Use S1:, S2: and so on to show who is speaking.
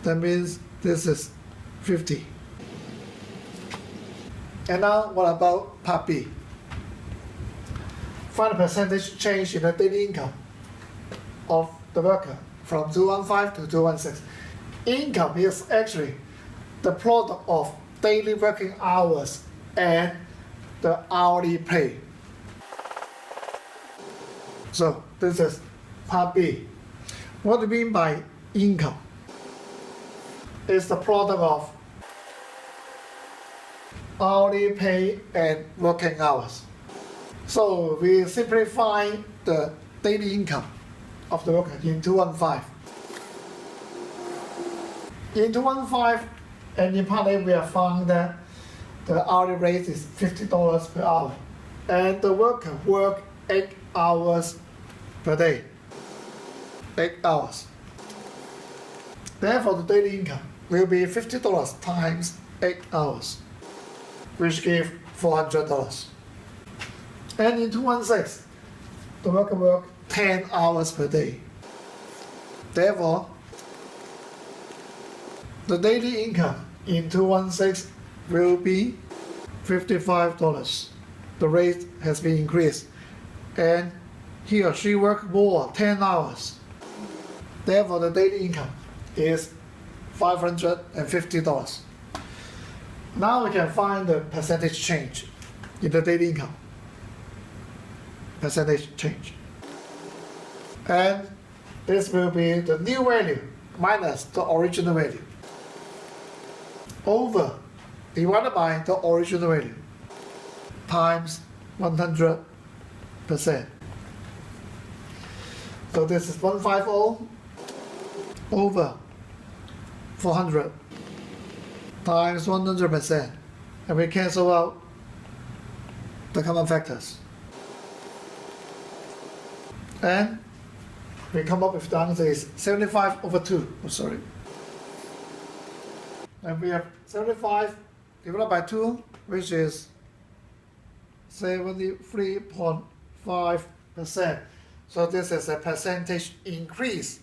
S1: That means this is 50. And now what about part B? Find the percentage change in the daily income of the worker from 215 to 216. Income is actually the product of daily working hours and the hourly pay. So this is part B. What do you mean by income? It's the product of hourly pay and working hours. So we simplify the daily income of the worker in 215. In 215 and in part A we have found that the hourly rate is $50 per hour and the worker work 8 hours per day. 8 hours. Therefore the daily income will be $50 times 8 hours, which gives $400. And in 216, the worker works 10 hours per day. Therefore, the daily income in 216 will be $55. The rate has been increased, and he or she worked more, 10 hours. Therefore, the daily income is $550. Now we can find the percentage change in the daily income. Percentage change. And this will be the new value minus the original value over divided by the original value times 100%. So this is 150 over 400 times 100%, and we cancel out the common factors. And we come up with the answer is 75 over 2. Oh, sorry. And we have 75 divided by 2, which is 73.5%. So this is a percentage increase